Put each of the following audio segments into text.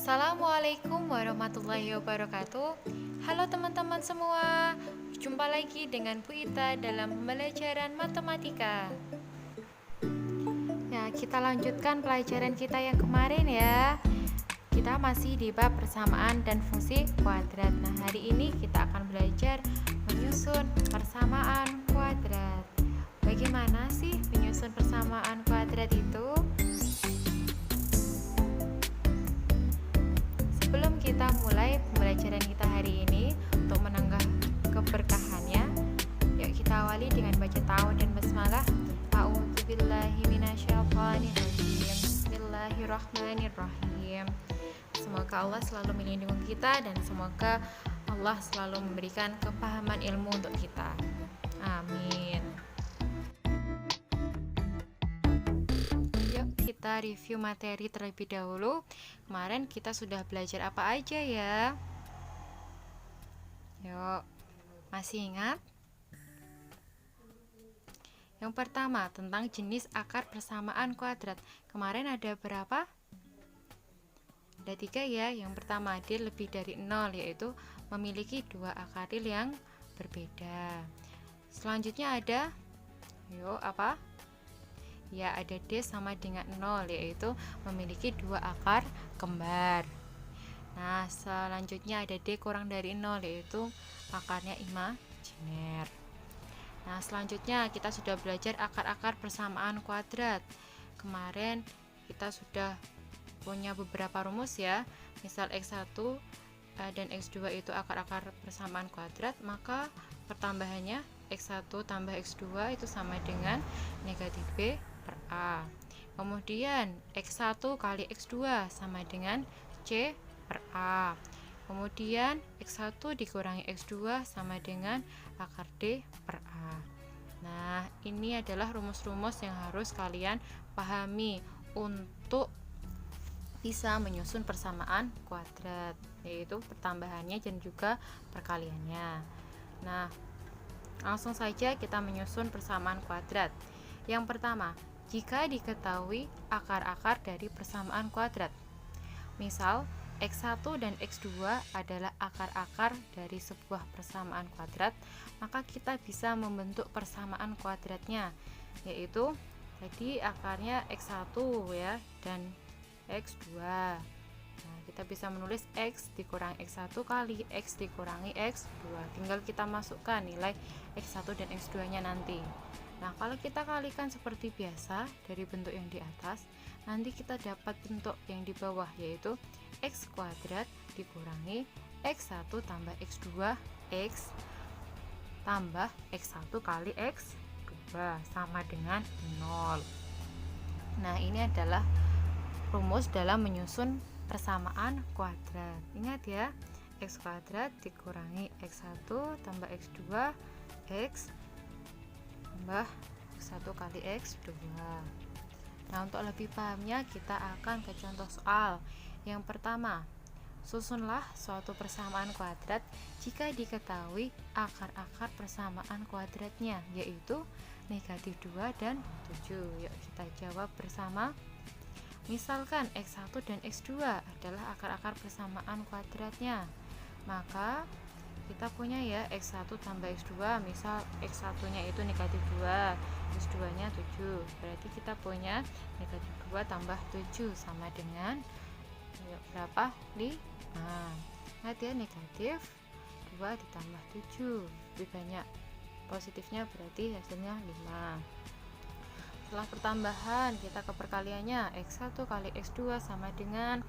Assalamualaikum warahmatullahi wabarakatuh. Halo teman-teman semua, jumpa lagi dengan Bu Ita dalam pembelajaran matematika. Ya, kita lanjutkan pelajaran kita yang kemarin ya. Kita masih di bab persamaan dan fungsi kuadrat. Nah, hari ini kita akan belajar menyusun persamaan kuadrat. Bagaimana sih menyusun persamaan kuadrat itu? Sebelum kita mulai pembelajaran kita hari ini, untuk menambah keberkahannya, yuk kita awali dengan baca ta'awudz dan basmalah. A'udzubillahi minasyaitonirrajim. Bismillahirrahmanirrahim. Semoga Allah selalu melindungi kita dan semoga Allah selalu memberikan kepahaman ilmu untuk kita. Amin. Yuk kita review materi terlebih dahulu. Kemarin kita sudah belajar apa aja ya? Yuk, masih ingat? Yang pertama, tentang jenis akar persamaan kuadrat. Kemarin ada berapa? Ada 3 ya. Yang pertama, dia lebih dari 0, yaitu memiliki 2 akaril yang berbeda. Selanjutnya ada, yuk apa? Ya, ada D sama dengan 0, yaitu memiliki 2 akar kembar. Nah, selanjutnya ada D kurang dari 0, yaitu akarnya imajiner. Nah, selanjutnya kita sudah belajar akar-akar persamaan kuadrat. Kemarin kita sudah punya beberapa rumus ya. Misal X1 dan X2 itu akar-akar persamaan kuadrat, maka pertambahannya X1 tambah X2 itu sama dengan negatif B per A. Kemudian X1 kali X2 sama dengan C per A. Kemudian X1 dikurangi X2 sama dengan akar D per A. Nah, ini adalah rumus-rumus yang harus kalian pahami untuk bisa menyusun persamaan kuadrat, yaitu pertambahannya dan juga perkaliannya. Nah, langsung saja kita menyusun persamaan kuadrat. Yang pertama, jika diketahui akar-akar dari persamaan kuadrat. Misal, X1 dan X2 adalah akar-akar dari sebuah persamaan kuadrat, maka kita bisa membentuk persamaan kuadratnya, yaitu tadi akarnya X1 ya dan X2. Nah, kita bisa menulis X dikurangi X1 kali X dikurangi X2. Tinggal kita masukkan nilai X1 dan X2 nya nanti. Nah, kalau kita kalikan seperti biasa dari bentuk yang di atas, nanti kita dapat bentuk yang di bawah, yaitu X kuadrat dikurangi X1 tambah X2 X tambah X1 kali X2 sama dengan 0. Nah, ini adalah rumus dalam menyusun persamaan kuadrat. Ingat ya, X kuadrat dikurangi X1 tambah X2 X tambah X1 kali X2. Nah, untuk lebih pahamnya kita akan ke contoh soal. Yang pertama, susunlah suatu persamaan kuadrat jika diketahui akar-akar persamaan kuadratnya, yaitu negatif 2 dan 7. Yuk kita jawab bersama. Misalkan X1 dan X2 adalah akar-akar persamaan kuadratnya, maka kita punya ya X1 tambah X2, misal X1 nya itu negatif 2, X2 nya 7, berarti kita punya negatif 2 tambah 7 sama dengan berapa? 5. Nah, dia negatif 2 ditambah 7, lebih banyak positifnya, berarti hasilnya 5. Setelah pertambahan, kita ke perkaliannya. X1 kali X2 sama dengan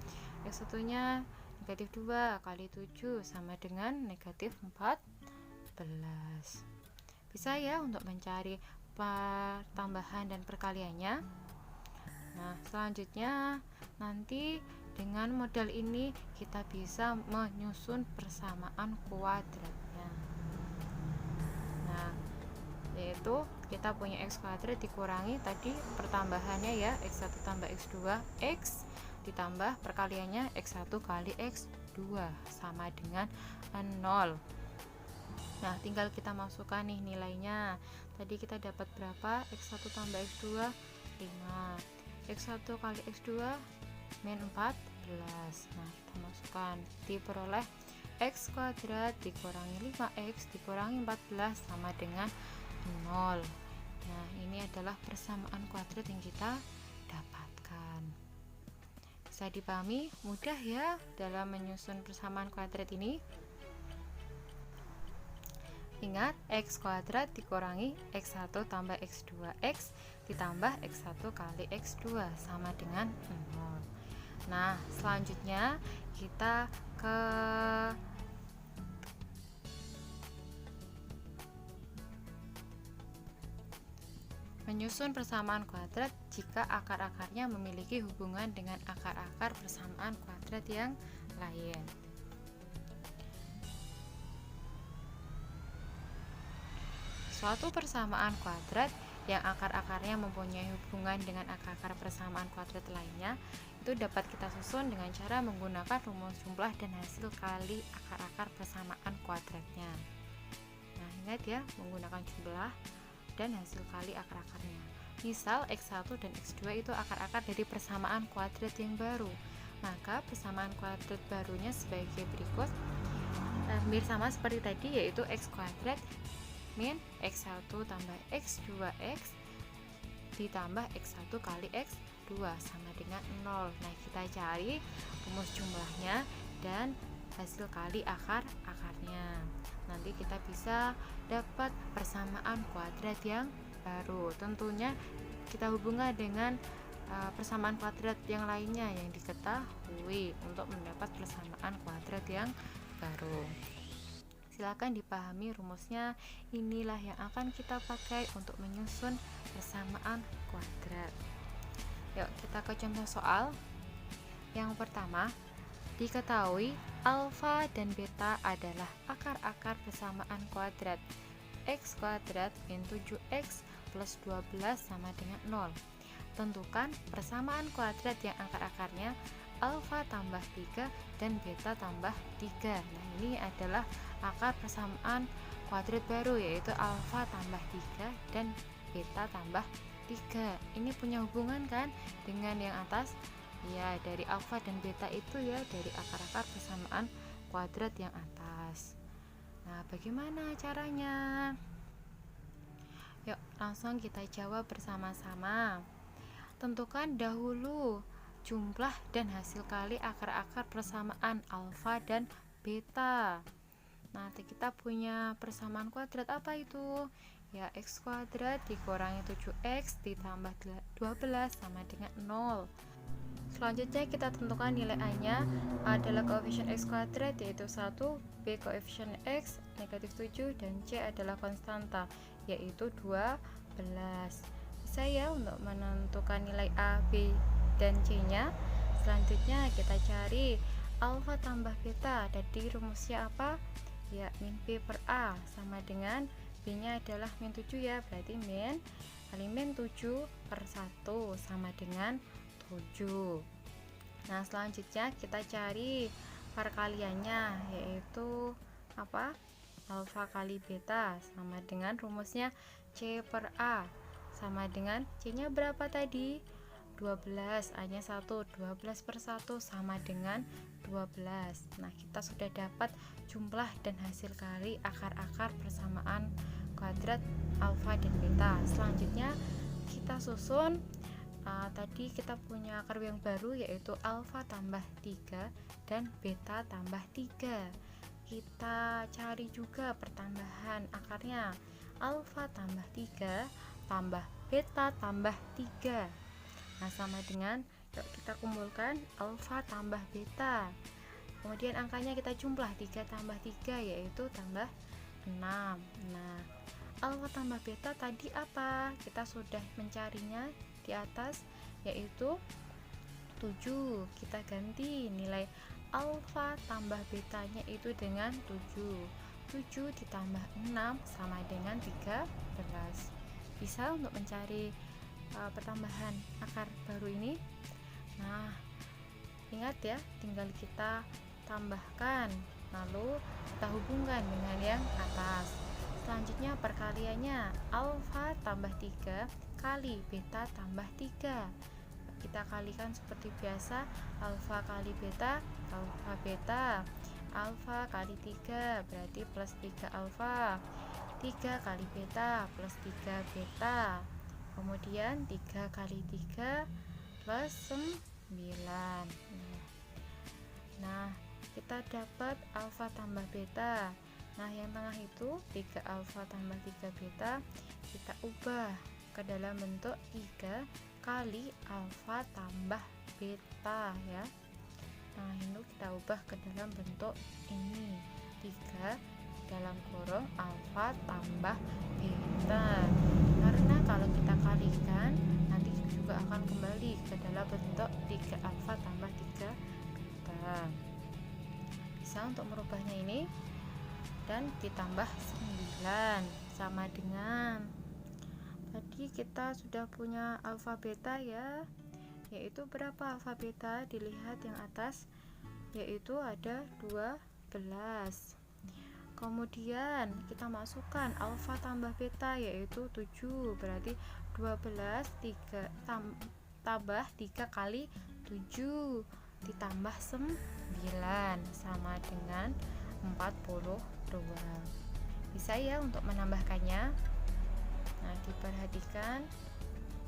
X1 nya negatif 2 kali 7 sama dengan negatif 14. Bisa ya untuk mencari pertambahan dan perkaliannya. Nah, selanjutnya nanti dengan modal ini kita bisa menyusun persamaan kuadratnya. Nah, yaitu kita punya X kuadrat dikurangi tadi pertambahannya ya, X1 tambah X2 X ditambah perkaliannya X1 kali X2 sama dengan 0. Nah, tinggal kita masukkan nih nilainya. Tadi kita dapat berapa? X1 tambah X2 5. X1 kali X2 min 4 Nah, kita masukkan, diperoleh X kuadrat dikurangi 5X dikurangi 14 sama dengan 0. Nah, ini adalah persamaan kuadrat yang kita dapatkan. Bisa dipahami? Mudah ya dalam menyusun persamaan kuadrat ini. Ingat, X kuadrat dikurangi X1 tambah X2 X ditambah X1 kali X2 sama dengan 0. Nah, selanjutnya kita ke menyusun persamaan kuadrat jika akar-akarnya memiliki hubungan dengan akar-akar persamaan kuadrat yang lain. Suatu persamaan kuadrat yang akar-akarnya mempunyai hubungan dengan akar-akar persamaan kuadrat lainnya itu dapat kita susun dengan cara menggunakan rumus jumlah dan hasil kali akar-akar persamaan kuadratnya. Nah, ingat ya, menggunakan jumlah dan hasil kali akar-akarnya. Misal X1 dan X2 itu akar-akar dari persamaan kuadrat yang baru, maka persamaan kuadrat barunya sebagai berikut. Hampir sama seperti tadi, yaitu X kuadrat min X1 tambah X2X ditambah X1 kali X2 sama dengan 0. Nah, kita cari rumus jumlahnya dan hasil kali akar-akarnya. Nanti kita bisa dapat persamaan kuadrat yang baru. Tentunya kita hubungkan dengan persamaan kuadrat yang lainnya yang diketahui untuk mendapat persamaan kuadrat yang baru. Silakan dipahami rumusnya. Inilah yang akan kita pakai untuk menyusun persamaan kuadrat. Yuk, kita ke contoh soal. Yang pertama, diketahui alfa dan beta adalah akar-akar persamaan kuadrat X kuadrat min 7X plus 12 sama dengan 0. Tentukan persamaan kuadrat yang akar-akarnya alfa tambah 3 dan beta tambah 3. Nah, ini adalah akar persamaan kuadrat baru, yaitu alfa tambah 3 dan beta tambah 3. Ini punya hubungan kan dengan yang atas? Ya, dari alfa dan beta itu ya dari akar-akar persamaan kuadrat yang atas. Nah, bagaimana caranya? Yuk, langsung kita jawab bersama-sama. Tentukan dahulu jumlah dan hasil kali akar-akar persamaan alfa dan beta. Nah, kita punya persamaan kuadrat apa itu? Ya, X kuadrat dikurangi 7X ditambah 12 sama dengan 0. Selanjutnya kita tentukan nilai A-nya adalah koefisien X kuadrat, yaitu 1, B koefisien X negatif 7, dan C adalah konstanta, yaitu 12. Bisa ya untuk menentukan nilai A, B, dan C-nya. Selanjutnya kita cari alfa tambah beta. Jadi rumusnya apa? Ya, min B per A sama dengan B nya adalah min 7 ya, berarti min kali min 7 per 1 sama dengan 7. Nah, selanjutnya kita cari perkaliannya, yaitu apa? Alfa kali beta sama dengan rumusnya C per A sama dengan C nya berapa tadi? 12, A nya 1, 12 per 1 sama dengan 12. Nah, kita sudah dapat jumlah dan hasil kali akar-akar persamaan kuadrat alfa dan beta. Selanjutnya kita susun. Tadi kita punya akar yang baru, yaitu alfa tambah 3 dan beta tambah 3. Kita cari juga pertambahan akarnya. Alfa tambah 3 tambah beta tambah 3. Nah, sama dengan, yuk kita kumpulkan alfa tambah beta. Kemudian angkanya kita jumlah, 3 tambah 3 yaitu tambah 6. Nah, alfa tambah beta tadi apa? Kita sudah mencarinya di atas, yaitu 7. Kita ganti nilai alfa tambah betanya itu dengan 7. 7 ditambah 6 sama dengan 13. Bisa untuk mencari pertambahan akar baru ini. Nah, ingat ya, tinggal kita tambahkan lalu kita hubungkan dengan yang atas. Selanjutnya perkaliannya, alfa tambah 3 kali beta tambah 3. kita kalikan seperti biasa. Alfa kali beta, alfa beta. Alfa kali 3 berarti plus 3 alfa. 3 kali beta plus 3 beta. Kemudian 3 kali 3 plus 9. Nah, kita dapat alfa tambah beta. Nah, yang tengah itu 3 alfa tambah 3 beta kita ubah ke dalam bentuk 3 kali alfa tambah beta ya. Nah, ini kita ubah ke dalam bentuk ini 3 dalam kurung alfa tambah beta. Karena kalau kita kalikan nanti juga akan kembali ke dalam bentuk 3 alfa tambah 3 beta. Bisa untuk merubahnya ini, dan ditambah 9 sama dengan tadi kita sudah punya alfa beta ya, yaitu berapa alfa beta, dilihat yang atas, yaitu ada 12. Kemudian kita masukkan alfa tambah beta yaitu 7, berarti 12 tambah 3 kali 7 ditambah 9 sama dengan 42. Bisa ya untuk menambahkannya. Nah, diperhatikan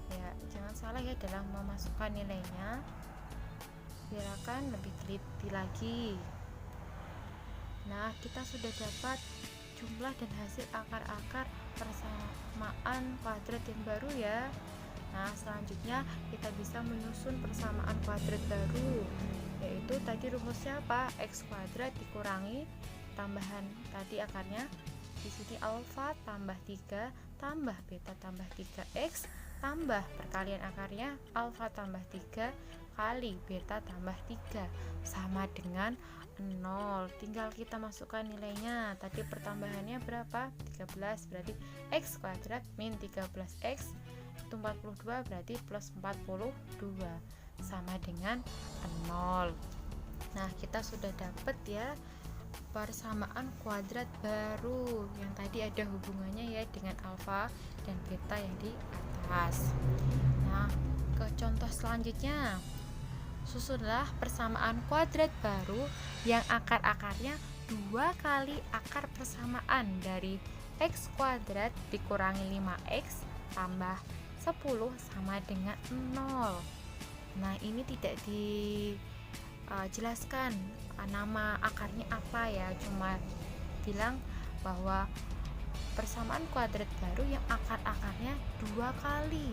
ya, jangan salah ya dalam memasukkan nilainya, silakan lebih teliti lagi. Nah, kita sudah dapat jumlah dan hasil akar-akar persamaan kuadrat yang baru ya. Nah, selanjutnya kita bisa menyusun persamaan kuadrat baru, yaitu tadi rumusnya apa? X kuadrat dikurangi tambahan tadi akarnya. Di sini alfa tambah 3 tambah beta tambah 3x tambah perkalian akarnya alfa tambah 3 kali beta tambah 3 sama dengan 0. Tinggal kita masukkan nilainya. Tadi pertambahannya berapa? 13, berarti x kuadrat min 13x itu 42, berarti plus 42 sama dengan 0. Nah, kita sudah dapat ya persamaan kuadrat baru yang tadi ada hubungannya ya dengan alfa dan beta yang di atas. Nah, ke contoh selanjutnya, susunlah persamaan kuadrat baru yang akar-akarnya 2 kali akar persamaan dari x kuadrat dikurangi 5x tambah 10 sama dengan 0. Nah, ini tidak dijelaskan nama akarnya apa ya, cuma bilang bahwa persamaan kuadrat baru yang akar-akarnya 2 kali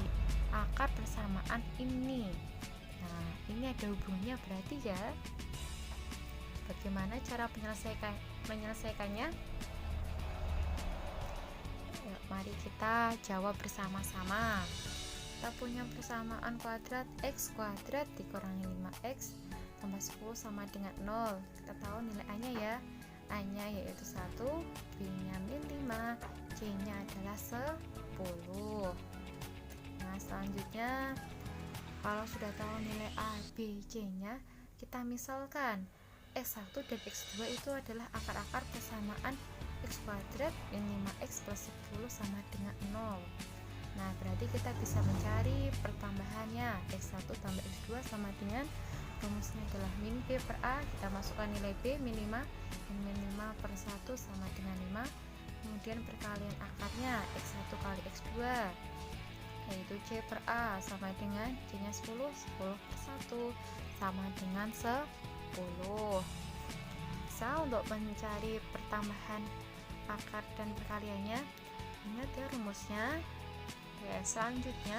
akar persamaan ini. Nah, ini ada hubungannya berarti ya. Bagaimana cara menyelesaikannya? Ya, mari kita jawab bersama-sama. Kita punya persamaan kuadrat x kuadrat dikurangi 5x tambah 10 sama dengan 0. Kita tahu nilai A-nya ya. A-nya yaitu 1, B-nya min 5, C-nya adalah 10. Nah, selanjutnya kalau sudah tahu nilai A, B, C-nya, kita misalkan x1 dan x2 itu adalah akar-akar persamaan x kuadrat min 5x plus 10 sama dengan 0. Nah, berarti kita bisa mencari pertambahannya. X1 tambah X2 sama dengan, rumusnya adalah min B per A. Kita masukkan nilai B min 5, dan min 5 per 1 sama dengan 5. Kemudian perkalian akarnya X1 kali X2, yaitu C per A sama dengan C nya 10, 10 per 1 sama dengan 10. Bisa untuk mencari pertambahan akar dan perkaliannya. Ingat ya rumusnya. Ya, selanjutnya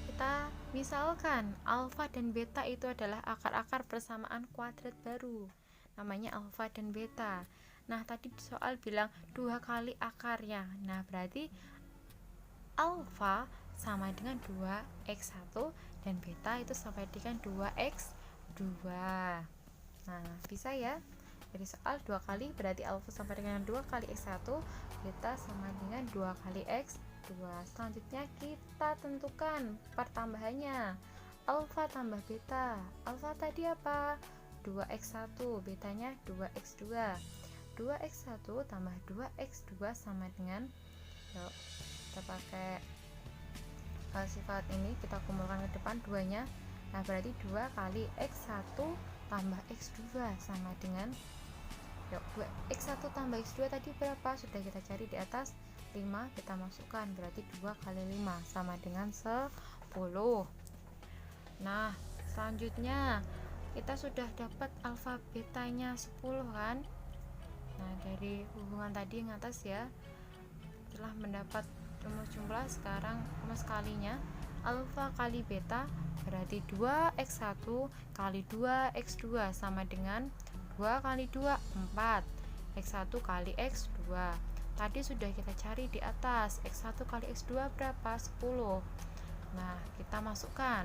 kita misalkan alfa dan beta itu adalah akar-akar persamaan kuadrat baru, namanya alfa dan beta. Nah, tadi soal bilang 2 kali akarnya. Nah, berarti alfa sama dengan 2x1 dan beta itu sama dengan 2x2. Nah, bisa ya. Jadi soal 2 kali berarti alfa sama dengan 2 kali x1, beta sama dengan 2 kali x2. Selanjutnya kita tentukan pertambahannya. Alfa tambah beta. Alfa tadi apa? 2x1, betanya 2x2. 2x1 tambah 2x2 sama dengan, yuk kita pakai sifat ini kita kumpulkan ke depan duanya. Nah, berarti 2 kali X1 tambah X2 sama dengan, yuk, 2x1 tambah x2 tadi berapa? Sudah kita cari di atas 5, kita masukkan, berarti 2 kali 5 sama dengan 10. Nah, selanjutnya kita sudah dapat alfa betanya 10 kan. Nah, dari hubungan tadi yang atas ya, telah mendapat rumus jumlah. Sekarang rumus kalinya, alfa kali beta berarti 2x1 kali 2x2 sama dengan 2 kali 2 4, x1 kali x2 tadi sudah kita cari di atas. X1 kali x2 berapa? 10. Nah, kita masukkan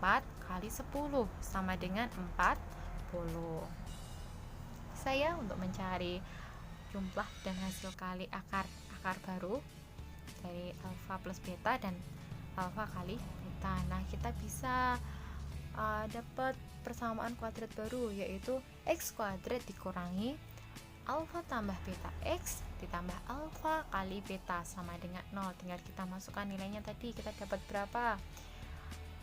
4 kali 10 sama dengan 40. Saya untuk mencari jumlah dan hasil kali akar baru dari alfa plus beta dan alfa kali beta. Nah, kita bisa dapat persamaan kuadrat baru, yaitu x kuadrat dikurangi alfa tambah beta x ditambah alfa kali beta sama dengan 0. Tinggal kita masukkan nilainya tadi, kita dapat berapa?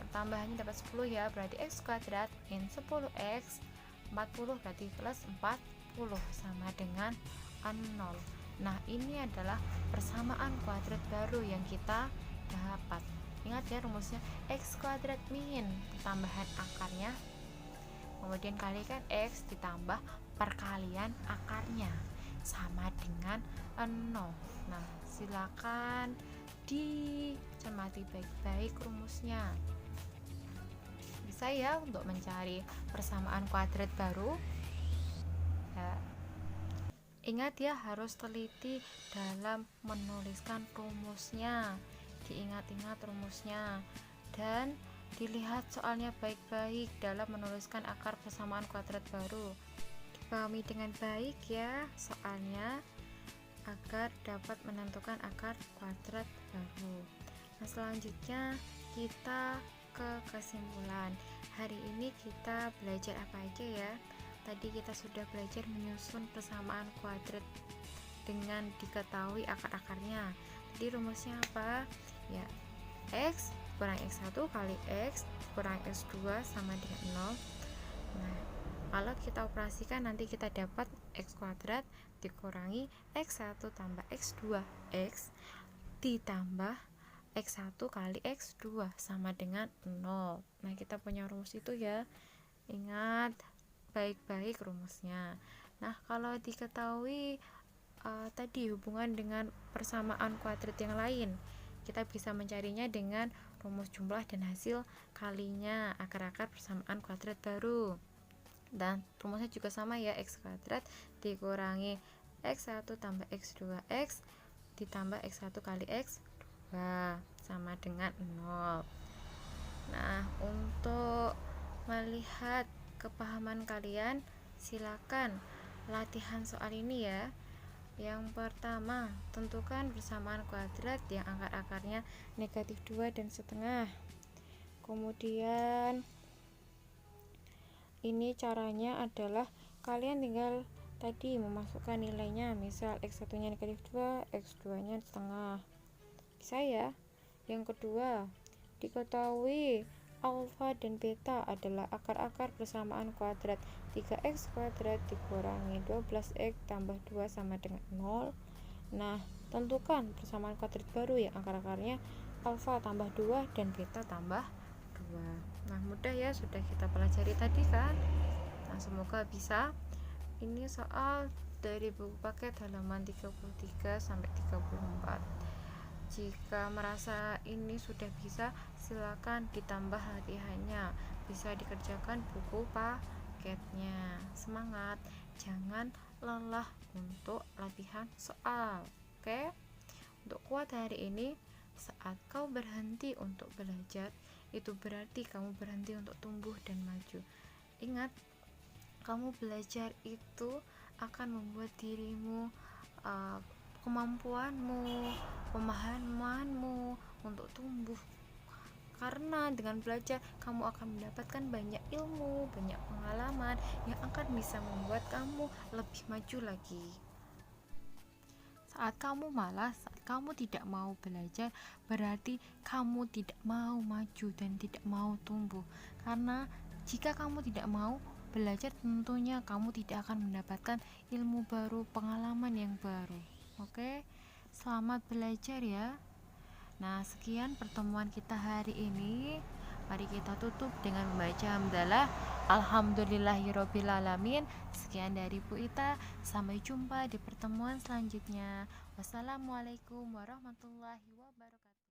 Pertambahannya dapat 10 ya, berarti x kuadrat min 10x 40 berarti plus 40 sama dengan 0. Nah, ini adalah persamaan kuadrat baru yang kita dapat. Ingat ya rumusnya, x kuadrat min tambahan akarnya, kemudian kalikan x ditambah perkalian akarnya sama dengan 0. Nah, silakan dicermati baik-baik rumusnya. Bisa ya untuk mencari persamaan kuadrat baru ya. Ingat ya, harus teliti dalam menuliskan rumusnya, diingat-ingat rumusnya, dan dilihat soalnya baik-baik dalam menuliskan akar persamaan kuadrat baru. Dipahami dengan baik ya soalnya, agar dapat menentukan akar kuadrat baru. Nah, selanjutnya kita ke kesimpulan. Hari ini kita belajar apa aja ya? Tadi kita sudah belajar menyusun persamaan kuadrat dengan diketahui akar-akarnya. Jadi rumusnya apa? Ya, x kurang x1 kali x kurang x2 sama dengan 0. Nah, kalau kita operasikan nanti kita dapat x kuadrat dikurangi x1 tambah x2 x ditambah x1 kali x2 sama dengan 0. Nah, kita punya rumus itu ya, ingat baik-baik rumusnya. Nah, kalau diketahui tadi hubungan dengan persamaan kuadrat yang lain, kita bisa mencarinya dengan rumus jumlah dan hasil kalinya akar-akar persamaan kuadrat baru. Dan rumusnya juga sama ya, x kuadrat dikurangi x1 tambah x2 x ditambah x1 kali x2 sama dengan 0. Nah, untuk melihat kepahaman kalian, silakan latihan soal ini ya. Yang pertama, tentukan persamaan kuadrat yang akar-akarnya negatif 2 dan setengah. Kemudian ini caranya adalah kalian tinggal tadi memasukkan nilainya, misal x1 nya negatif 2, x2 nya setengah, bisa ya. Yang kedua, diketahui alfa dan beta adalah akar-akar persamaan kuadrat 3x kuadrat dikurangi 12x tambah 2 sama dengan 0. Nah, tentukan persamaan kuadrat baru yang akar-akarnya alfa tambah 2 dan beta tambah 2. Nah, mudah ya, sudah kita pelajari tadi kan. Nah, semoga bisa. Ini soal dari buku paket halaman 33 sampai 34. Jika merasa ini sudah bisa, silakan ditambah latihannya, bisa dikerjakan buku paketnya. Semangat, jangan lelah untuk latihan soal. Oke? Untuk kuat hari ini, saat kau berhenti untuk belajar, itu berarti kamu berhenti untuk tumbuh dan maju. Ingat, kamu belajar itu akan membuat dirimu, kemampuanmu, pemahamanmu untuk tumbuh. Karena dengan belajar kamu akan mendapatkan banyak ilmu, banyak pengalaman yang akan bisa membuat kamu lebih maju lagi. Saat kamu malas, saat kamu tidak mau belajar, berarti kamu tidak mau maju dan tidak mau tumbuh. Karena jika kamu tidak mau belajar, tentunya kamu tidak akan mendapatkan ilmu baru, pengalaman yang baru. Oke, selamat belajar ya. Nah, sekian pertemuan kita hari ini. Mari kita tutup dengan membaca hamdalah. Alhamdulillahirobbilalamin. Sekian dari Bu Ita. Sampai jumpa di pertemuan selanjutnya. Wassalamualaikum warahmatullahi wabarakatuh.